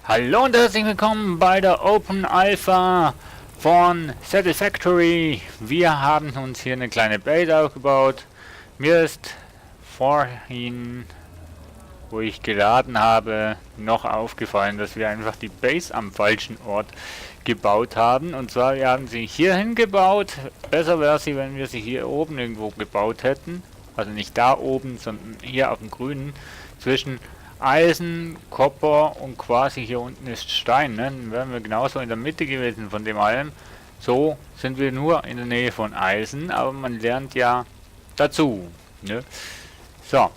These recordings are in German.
Hallo und herzlich willkommen bei der Open Alpha von Satisfactory. Wir haben uns hier eine kleine Base aufgebaut. Mir ist vorhin, wo ich geladen habe, noch aufgefallen, dass wir einfach die Base am falschen Ort gebaut haben. Und zwar, wir haben sie hier hingebaut. Besser wäre sie, wenn wir sie hier oben irgendwo gebaut hätten. Also nicht da oben, sondern hier auf dem Grünen zwischen Eisen, Kupfer und quasi hier unten ist Stein. Ne? Dann wären wir genauso in der Mitte gewesen von dem allem. So sind wir nur in der Nähe von Eisen, aber man lernt ja dazu. Ne? So,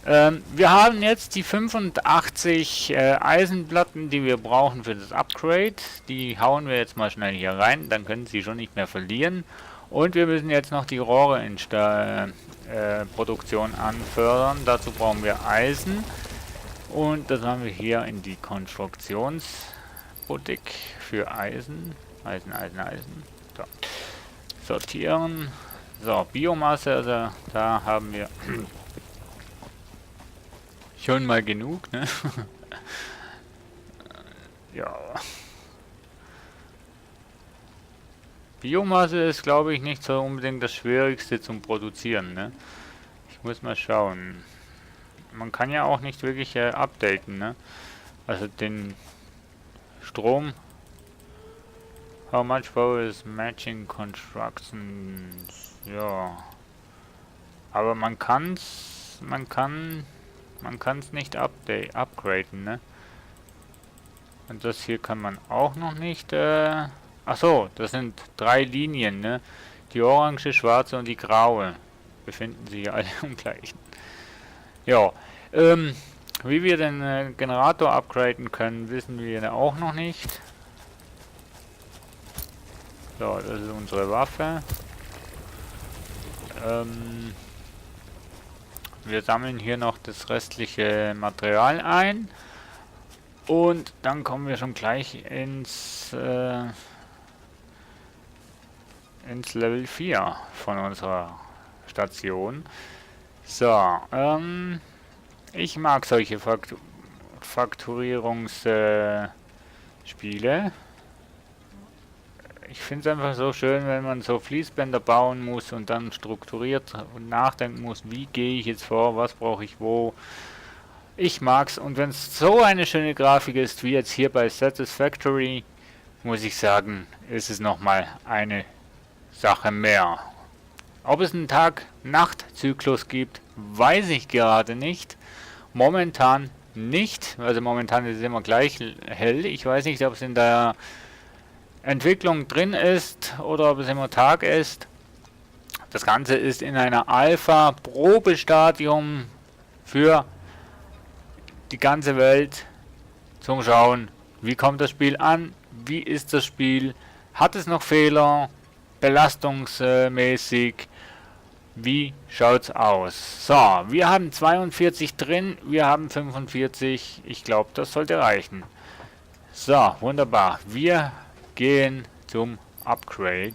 wir haben jetzt die 85 Eisenplatten, die wir brauchen für das Upgrade. Die hauen wir jetzt mal schnell hier rein, dann können sie schon nicht mehr verlieren. Und wir müssen jetzt noch die Rohre in Produktion anfördern. Dazu brauchen wir Eisen. Und das haben wir hier in die Konstruktionsboutique für Eisen. Eisen. So. Sortieren. So, Biomasse, also da haben wir schon mal genug, ne? Ja. Biomasse ist, glaube ich, nicht so unbedingt das Schwierigste zum Produzieren, ne? Ich muss mal schauen. Man kann ja auch nicht wirklich updaten, ne? Also den Strom. How much power is matching constructions? Ja. Aber man kann's nicht upgraden, ne? Und das hier kann man auch noch nicht, ach so, das sind 3 Linien, ne? Die orange, schwarze und die graue befinden sich alle im gleichen. Ja, wie wir den Generator upgraden können, wissen wir auch noch nicht. So, das ist unsere Waffe. Wir sammeln hier noch das restliche Material ein. Und dann kommen wir schon gleich ins Level 4 von unserer Station. So, ich mag solche Fakturierungsspiele. Ich finde es einfach so schön, wenn man so Fließbänder bauen muss und dann strukturiert und nachdenken muss, wie gehe ich jetzt vor, was brauche ich wo. Ich mag's, und wenn es so eine schöne Grafik ist, wie jetzt hier bei Satisfactory, muss ich sagen, ist es nochmal eine Sache mehr. Ob es einen Tag-Nacht-Zyklus gibt, weiß ich gerade nicht. Momentan nicht, also momentan ist es immer gleich hell. Ich weiß nicht, ob es in der Entwicklung drin ist oder ob es immer Tag ist. Das Ganze ist in einer Alpha-Probestadium für die ganze Welt zum Schauen, wie kommt das Spiel an, wie ist das Spiel, hat es noch Fehler, belastungsmäßig, wie schaut's aus. So, wir haben 42 drin, wir haben 45, ich glaube, das sollte reichen. So, wunderbar, wir gehen zum Upgrade.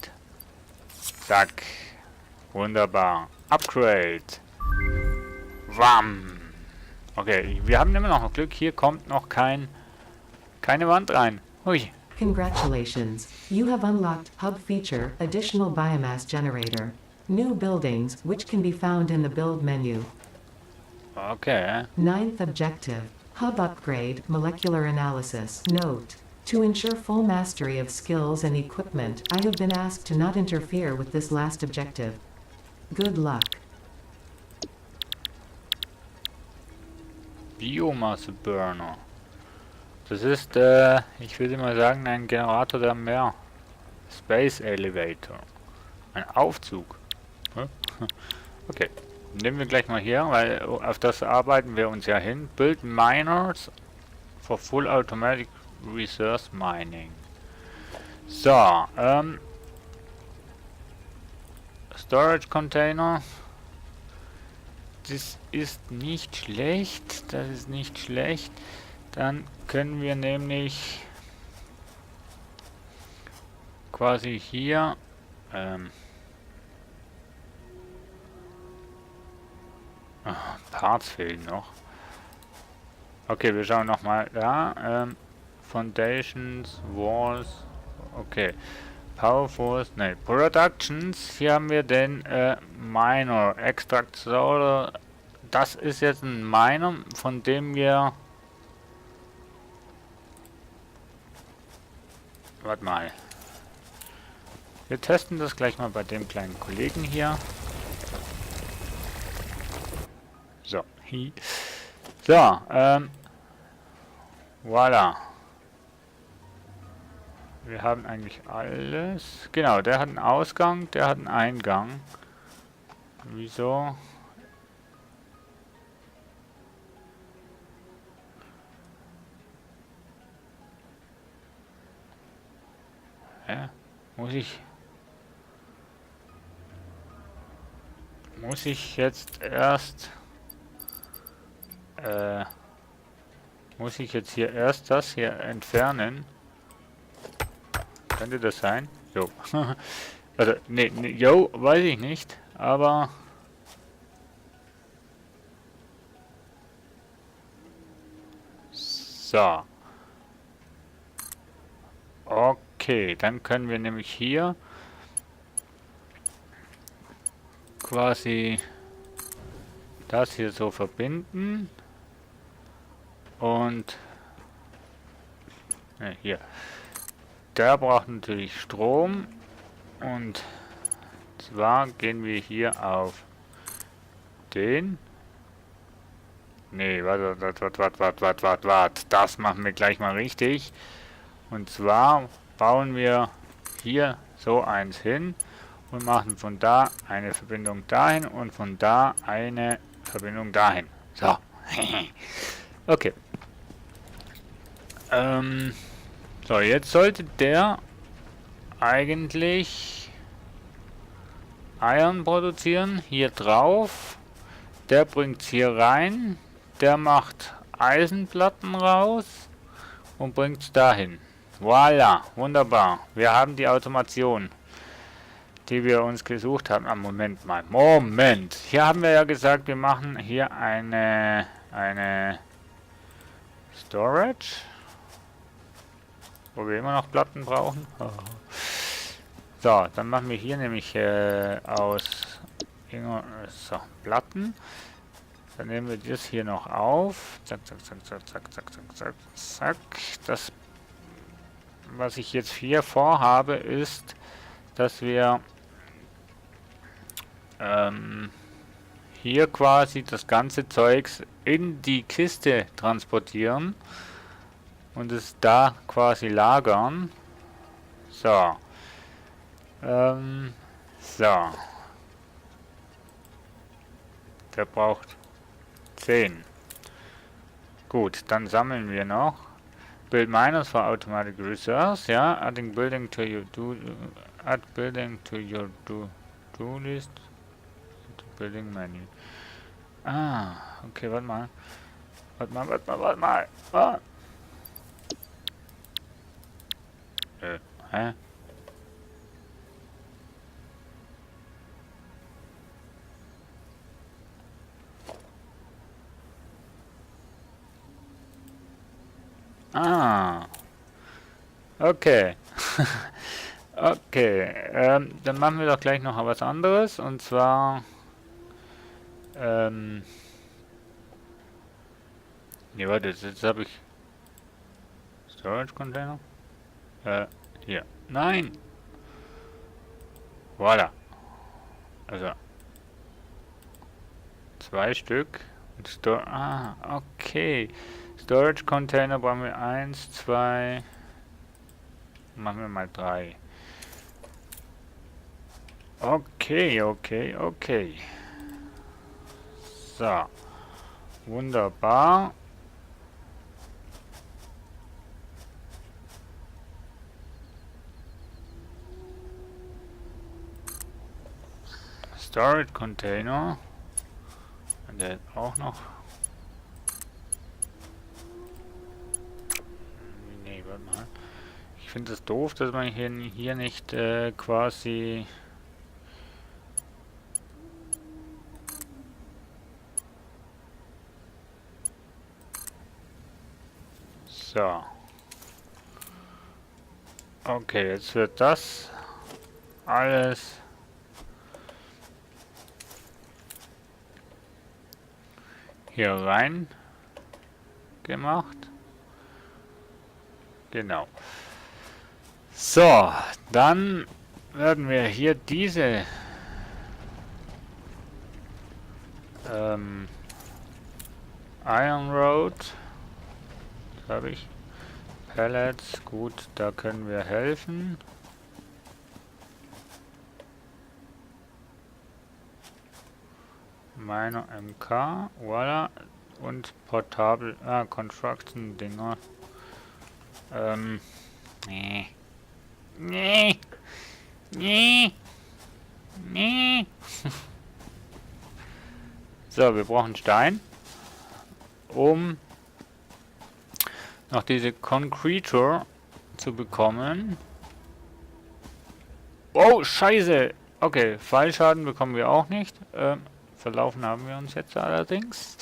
Zack, wunderbar, Upgrade. Wam. Okay, wir haben immer noch Glück, hier kommt noch keine Wand rein. Hui. Congratulations, you have unlocked Hub Feature, Additional Biomass Generator. New buildings, which can be found in the Build menu. Okay. 9th objective, Hub Upgrade, Molecular Analysis. Note: to ensure full mastery of skills and equipment, I have been asked to not interfere with this last objective. Good luck. Biomasse-Burner. Das ist, ich würde mal sagen, ein Generator der Meer. Space Elevator. Ein Aufzug. Okay, nehmen wir gleich mal hier, weil auf das arbeiten wir uns ja hin. Build Miners for Full Automatic Resource Mining. So, Storage Container. Das ist nicht schlecht. Das ist nicht schlecht. Dann können wir nämlich quasi hier Parts fehlen noch. Okay, wir schauen nochmal da. Foundations, Walls, okay. Power Force, ne, Productions, hier haben wir den Miner, Extract Solar, das ist jetzt ein Miner, von dem wir, warte mal, wir testen das gleich mal bei dem kleinen Kollegen hier. So, so, voilà. Wir haben eigentlich alles. Genau, der hat einen Ausgang, der hat einen Eingang. Wieso? Hä? Muss ich jetzt erst... muss ich jetzt hier erst das hier entfernen? Könnte das sein? Jo. Also, nee, jo, weiß ich nicht, aber... So. Okay, dann können wir nämlich hier quasi das hier so verbinden. Und... Ne, hier. Der braucht natürlich Strom und zwar gehen wir hier auf den. Nee, warte, das machen wir gleich mal richtig. Und zwar bauen wir hier so eins hin und machen von da eine Verbindung dahin und von da eine Verbindung dahin. So. Okay. So, jetzt sollte der eigentlich Iron produzieren. Hier drauf. Der bringt es hier rein. Der macht Eisenplatten raus und bringt es dahin. Voilà, wunderbar. Wir haben die Automation, die wir uns gesucht haben. Ah, Moment mal. Moment. Hier haben wir ja gesagt, wir machen hier eine Storage. Wo wir immer noch Platten brauchen. So, dann machen wir hier nämlich aus so, Platten. Dann nehmen wir das hier noch auf. Zack, zack, zack, zack, zack, zack, zack, zack, zack. Das, was ich jetzt hier vorhabe, ist, dass wir hier quasi das ganze Zeugs in die Kiste transportieren und es da quasi lagern. So. So. Der braucht 10. Gut, dann sammeln wir noch. Build miners for automatic reserves, ja. Adding building to your add building to your do list. Building menu. Ah, okay, warte mal. Warte mal. Ah. Hä? Ah. Okay. Okay. Dann machen wir doch gleich noch was anderes. Und zwar... ne, warte, jetzt habe ich... Storage Container? Hier. Nein! Voilà. Also. 2 Stück. Und okay. Storage Container brauchen wir 1, 2. Machen wir mal 3. Okay. So. Wunderbar. Storage Container. Und der auch noch. Nee, warte mal. Ich finde es doof, dass man hier nicht quasi... So. Okay, jetzt wird das alles hier rein gemacht. Genau. So, dann werden wir hier diese Iron Road, habe ich Pellets, gut, da können wir helfen. Meiner MK, voilà, und Portable, Construction Dinger. Nee. Nee. Nee. Nee. So, wir brauchen Stein, um noch diese Concretor zu bekommen. Oh, scheiße! Okay, Fallschaden bekommen wir auch nicht. Verlaufen haben wir uns jetzt allerdings.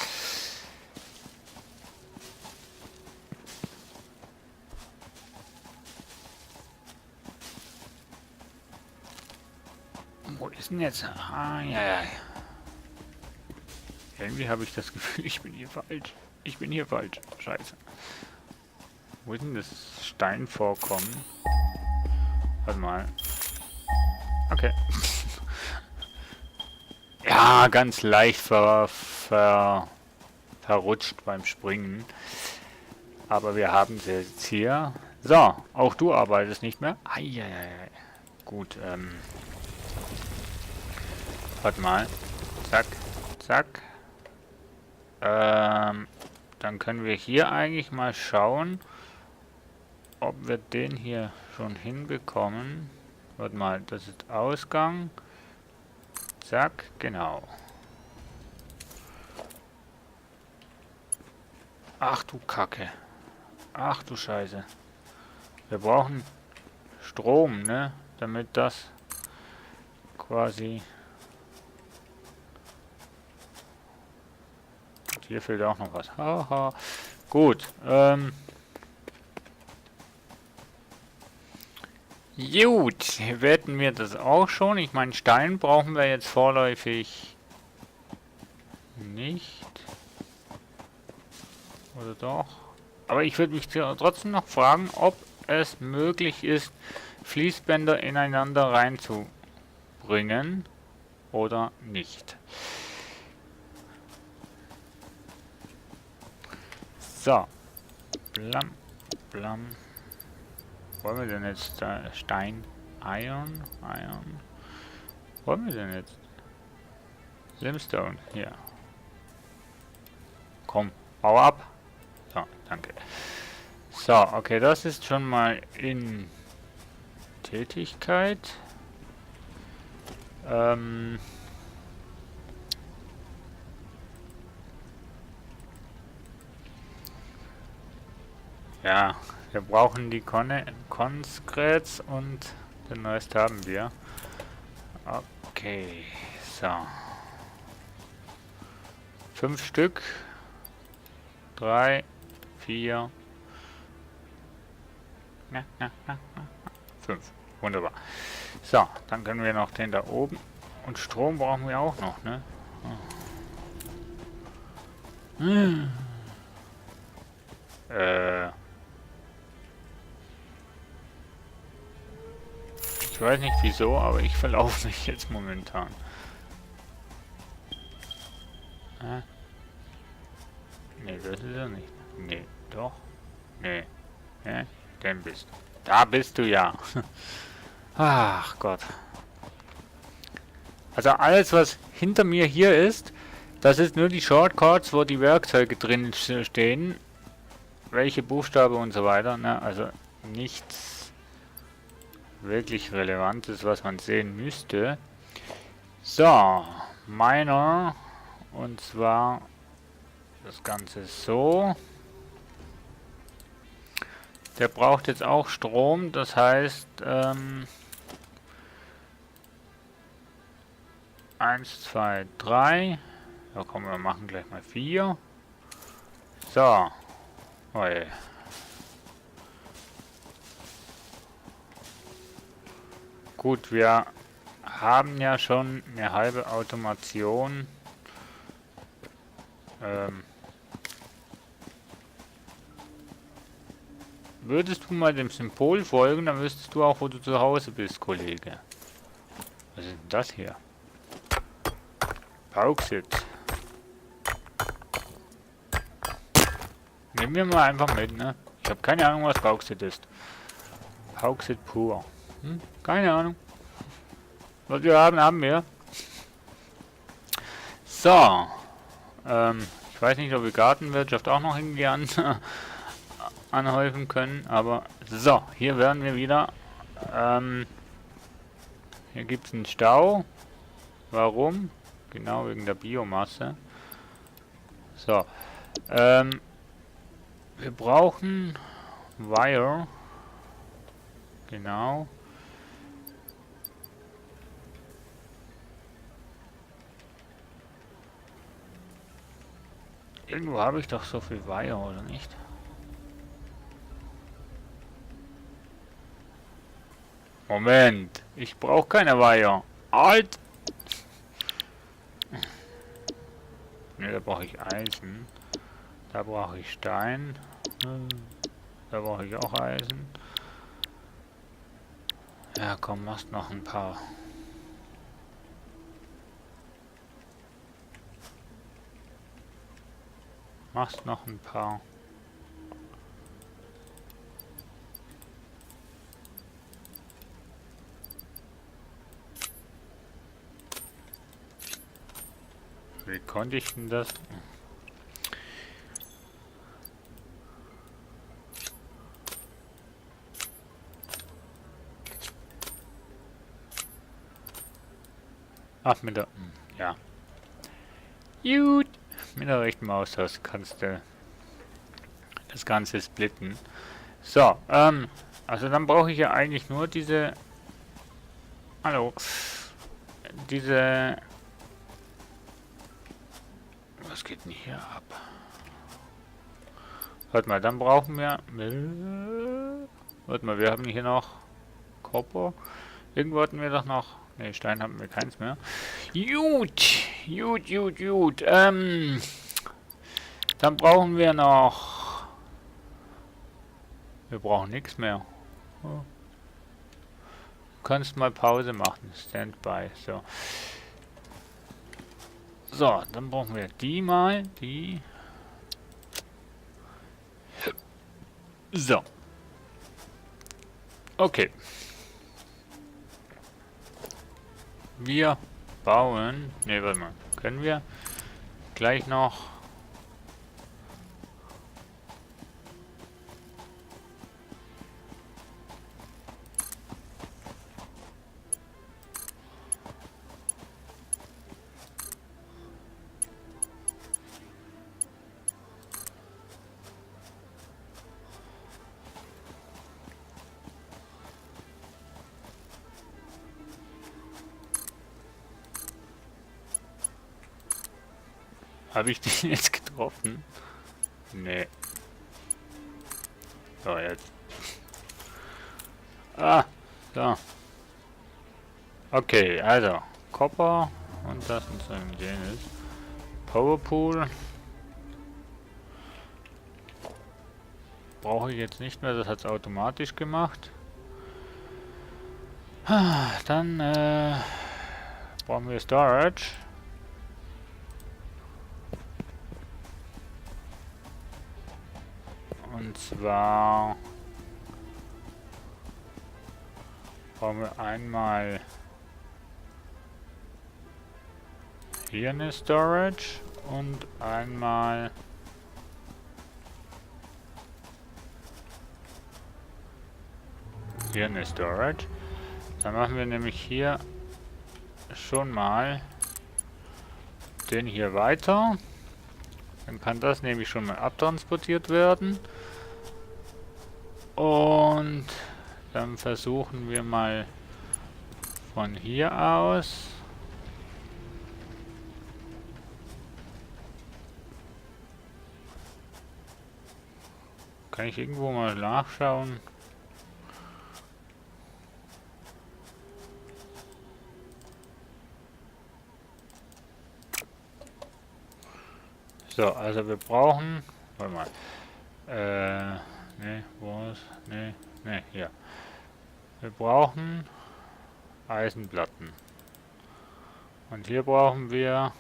Wo ist denn jetzt? Ah, ja, ja. Irgendwie habe ich das Gefühl, ich bin hier falsch. Ich bin hier falsch. Scheiße. Wo ist denn das Steinvorkommen? Warte mal. Okay. Ja, ganz leicht verrutscht beim Springen. Aber wir haben sie jetzt hier. So, auch du arbeitest nicht mehr. Eieiei. Gut, warte mal. Zack, zack. Dann können wir hier eigentlich mal schauen, ob wir den hier schon hinbekommen. Warte mal, das ist Ausgang. Zack, genau. Ach du Kacke. Ach du Scheiße. Wir brauchen Strom, ne? Damit das quasi... Und hier fehlt auch noch was. Haha. Gut. Gut, wetten wir das auch schon. Ich meine, Stein brauchen wir jetzt vorläufig nicht. Oder doch? Aber ich würde mich trotzdem noch fragen, ob es möglich ist, Fließbänder ineinander reinzubringen oder nicht. So. Blam, blam. Wollen wir denn jetzt Stein, Iron? Wollen wir denn jetzt? Limestone, hier. Komm, bau ab. So, danke. So, okay, das ist schon mal in Tätigkeit. Ja, wir brauchen die Conscripts und den Rest haben wir. Okay, so. 5 Stück. 3, 4. 5. Wunderbar. So, dann können wir noch den da oben. Und Strom brauchen wir auch noch, ne? Ich weiß nicht wieso, aber ich verlaufe mich jetzt momentan. Ne, das ist er nicht. Ne, doch. Ne. Ja, den bist du. Da bist du ja. Ach Gott. Also alles, was hinter mir hier ist, das ist nur die Shortcuts, wo die Werkzeuge drin stehen. Welche Buchstabe und so weiter. Ne? Also nichts wirklich Relevantes, was man sehen müsste. So, meiner. Und zwar das Ganze so. Der braucht jetzt auch Strom, das heißt 1, 2, 3. Ja komm, wir machen gleich mal 4. So. Oh je. Gut, wir haben ja schon eine halbe Automation. Würdest du mal dem Symbol folgen, dann wüsstest du auch, wo du zu Hause bist, Kollege. Was ist denn das hier? Bauxit. Nehmen wir mal einfach mit, ne? Ich habe keine Ahnung, was Bauxit ist. Bauxit pur. Keine Ahnung. Was wir haben, haben wir. So. Ich weiß nicht, ob wir Gartenwirtschaft auch noch irgendwie anhäufen können, aber so, hier werden wir wieder. Hier gibt es einen Stau. Warum? Genau wegen der Biomasse. So. Wir brauchen Wire. Genau. Irgendwo habe ich doch so viel Wire, oder nicht? Moment, ich brauche keine Wire. Alt! Ne, da brauche ich Eisen. Da brauche ich Stein. Da brauche ich auch Eisen. Ja, komm, machst noch ein paar. Machst noch ein paar. Wie konnte ich denn das? Ach, mit der... Ja. Gut. Mit der rechten Maustaste kannst du das Ganze splitten. So, also dann brauche ich ja eigentlich nur diese... Hallo. Diese... Was geht denn hier ab? Warte mal, dann brauchen wir... Warte mal, wir haben hier noch Copper. Irgendwo hatten wir doch noch... Ne, Stein haben wir keins mehr. Gut. Dann brauchen wir noch... Wir brauchen nichts mehr. Oh. Du kannst mal Pause machen. Standby. So. So, dann brauchen wir die mal. Die. So. Okay. Wir bauen... Ne, warte mal. Können wir gleich noch... Habe ich den jetzt getroffen? Nee. So, jetzt. Ah, so. Okay, also. Copper und das und so ein jenes. Powerpool. Brauche ich jetzt nicht mehr, das hat es automatisch gemacht. Dann brauchen wir Storage. Und zwar brauchen wir einmal hier eine Storage und einmal hier eine Storage. Dann machen wir nämlich hier schon mal den hier weiter. Dann kann das nämlich schon mal abtransportiert werden. Und dann versuchen wir mal von hier aus. Kann ich irgendwo mal nachschauen? So, also wir brauchen... Warte mal. Ne, wo ist... Ne, hier. Wir brauchen Eisenplatten. Und hier brauchen wir...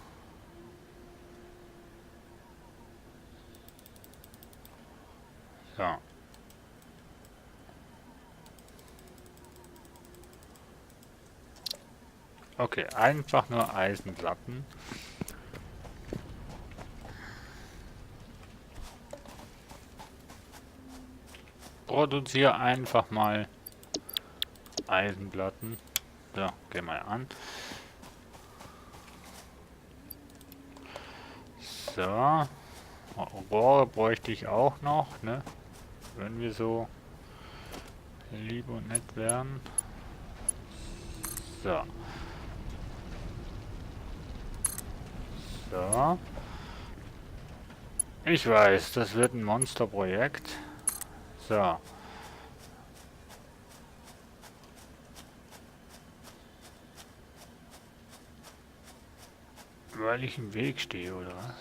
So. Okay, einfach nur Eisenplatten. Produziere einfach mal Eisenplatten. So, geh mal an. So. Rohre bräuchte ich auch noch, ne? Wenn wir so lieb und nett wären. So. So. Ich weiß, das wird ein Monsterprojekt. So. Weil ich im Weg stehe, oder was?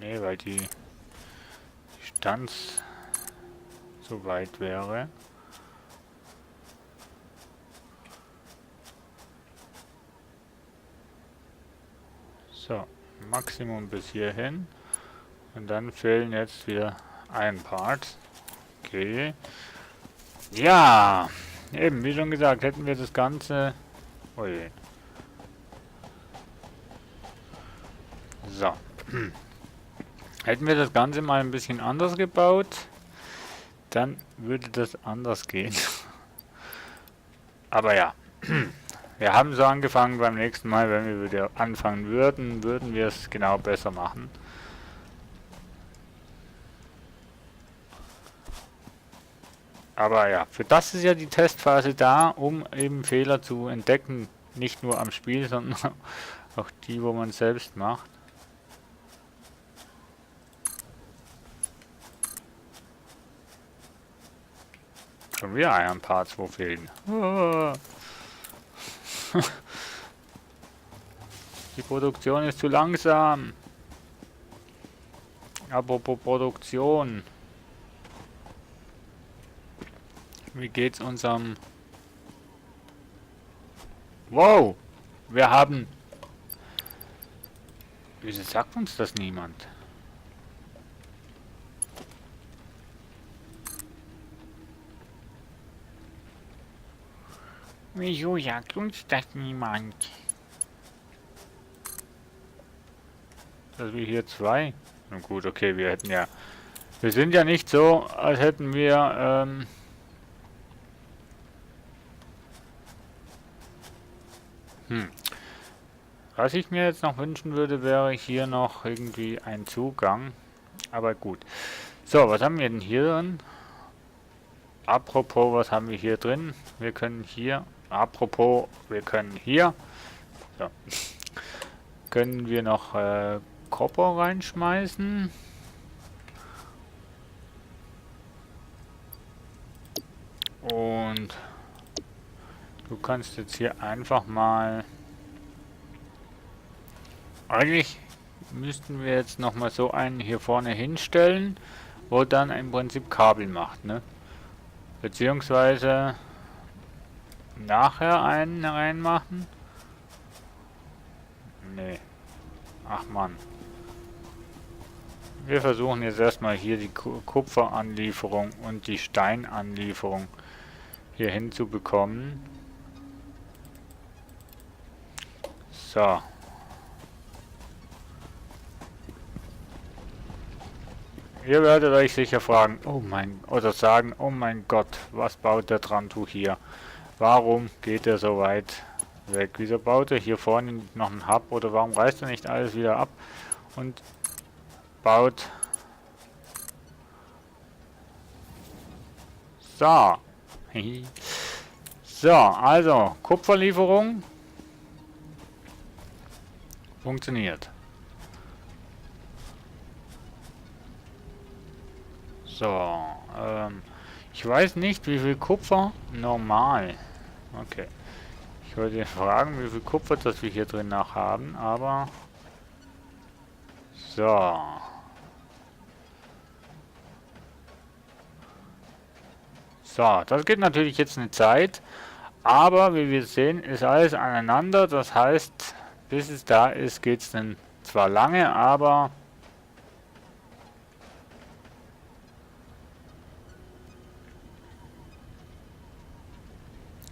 Nee, weil die Distanz so weit wäre. So, Maximum bis hierhin. Und dann fehlen jetzt wieder ein Part. Okay. Ja, eben, wie schon gesagt, hätten wir das Ganze... Oh je. So. Hätten wir das Ganze mal ein bisschen anders gebaut, dann würde das anders gehen. Aber ja, wir haben so angefangen. Beim nächsten Mal, wenn wir wieder anfangen würden, würden wir es genau besser machen. Aber ja, für das ist ja die Testphase da, um eben Fehler zu entdecken. Nicht nur am Spiel, sondern auch die, wo man selbst macht. Schon wieder ein Part, wo fehlen. Die Produktion ist zu langsam. Apropos Produktion. Wie geht's unserem... Wow! Wir haben... Wieso sagt uns das niemand? Wieso sagt uns das niemand? Dass wir hier zwei... Na gut, okay, wir hätten ja... Wir sind ja nicht so, als hätten wir... Was ich mir jetzt noch wünschen würde, wäre hier noch irgendwie ein Zugang. Aber gut. So, was haben wir denn hier drin? Apropos, was haben wir hier drin? Wir können hier... Apropos, wir können hier... So. Können wir noch Copper reinschmeißen? Und... Du kannst jetzt hier einfach mal... Eigentlich müssten wir jetzt nochmal so einen hier vorne hinstellen, wo dann im Prinzip Kabel macht, ne? Beziehungsweise nachher einen reinmachen. Nee. Ach man. Wir versuchen jetzt erstmal hier die Kupferanlieferung und die Steinanlieferung hier hinzubekommen. So. Ihr werdet euch sicher fragen, oder sagen, oh mein Gott, was baut der Trantu hier? Warum geht er so weit weg? Wieso baut er hier vorne noch einen Hub? Oder warum reißt er nicht alles wieder ab und baut... So. So, also, Kupferlieferung funktioniert. So, ich weiß nicht, wie viel Kupfer normal. Okay. Ich wollte fragen, wie viel Kupfer das wir hier drin noch haben, aber... So. So, das geht natürlich jetzt eine Zeit, aber wie wir sehen, ist alles aneinander. Das heißt, bis es da ist, geht es dann zwar lange, aber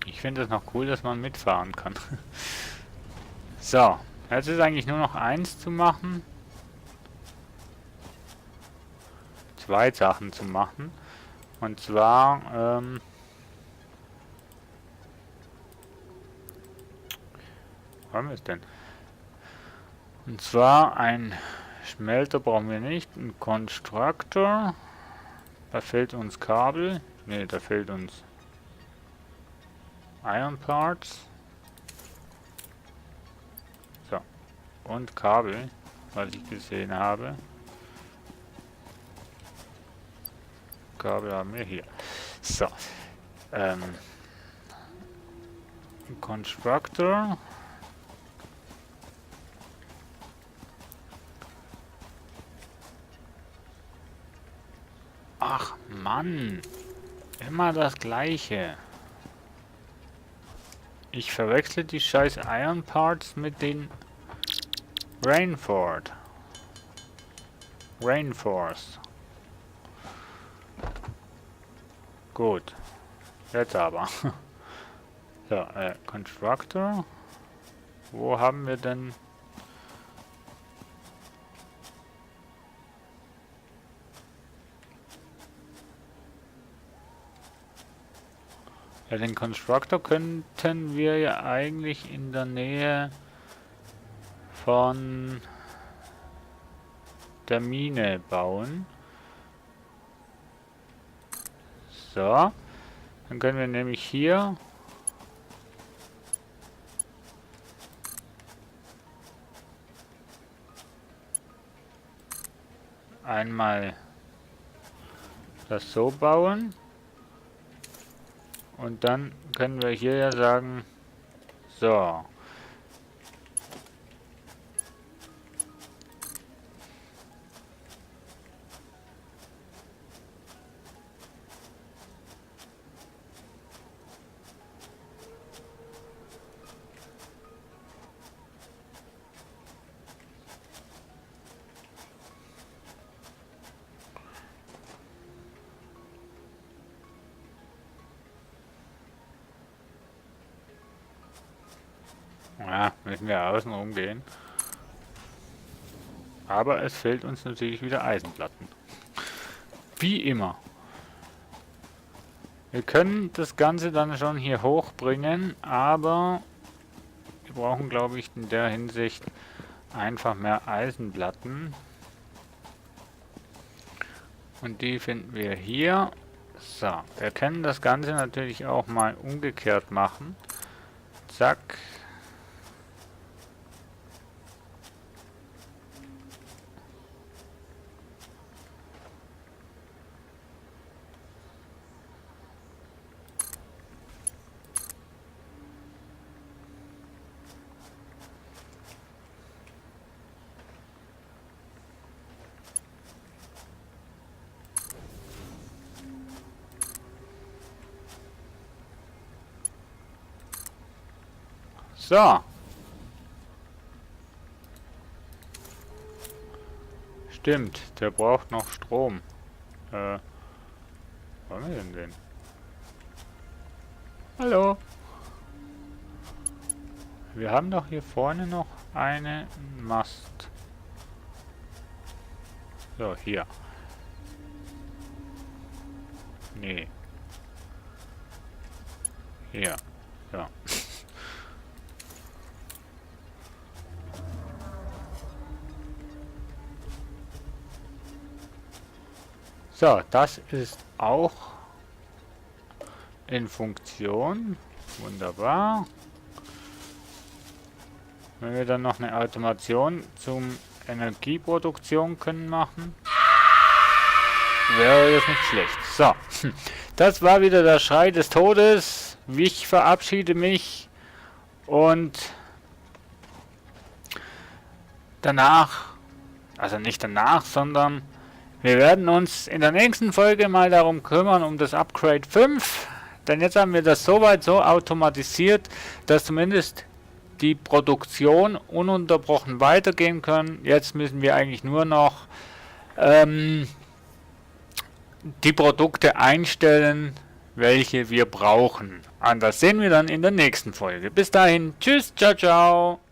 ich finde es noch cool, dass man mitfahren kann. So, jetzt ist eigentlich nur noch eins zu machen. Zwei Sachen zu machen. Und zwar, wo haben wir es denn? Und zwar ein Schmelter brauchen wir nicht, ein Constructor. Da fehlt uns Kabel. Ne, da fehlt uns Iron Parts. So. Und Kabel, was ich gesehen habe. Kabel haben wir hier. So. Constructor. Ach Mann. Immer das Gleiche. Ich verwechsel die scheiß Iron Parts mit den Rainforce. Gut. Jetzt aber. So, Constructor. Wo haben wir denn... Ja, den Constructor könnten wir ja eigentlich in der Nähe von der Mine bauen. So. Dann können wir nämlich hier einmal das so bauen. Und dann können wir hier ja sagen, so. Ja, müssen wir außen rumgehen. Aber es fehlt uns natürlich wieder Eisenplatten. Wie immer. Wir können das Ganze dann schon hier hochbringen, aber wir brauchen, glaube ich, in der Hinsicht einfach mehr Eisenplatten. Und die finden wir hier. So, wir können das Ganze natürlich auch mal umgekehrt machen. Zack. So. Stimmt, der braucht noch Strom. Wo haben wir denn den? Hallo? Wir haben doch hier vorne noch einen Mast. So, hier. Nee. Hier. Ja. So, das ist auch in Funktion. Wunderbar. Wenn wir dann noch eine Automation zum Energieproduktion können machen, wäre das nicht schlecht. So, das war wieder der Schrei des Todes. Ich verabschiede mich Und danach, also nicht danach, sondern wir werden uns in der nächsten Folge mal darum kümmern, um das Upgrade 5. Denn jetzt haben wir das soweit so automatisiert, dass zumindest die Produktion ununterbrochen weitergehen kann. Jetzt müssen wir eigentlich nur noch die Produkte einstellen, welche wir brauchen. Und das sehen wir dann in der nächsten Folge. Bis dahin, tschüss, ciao, ciao.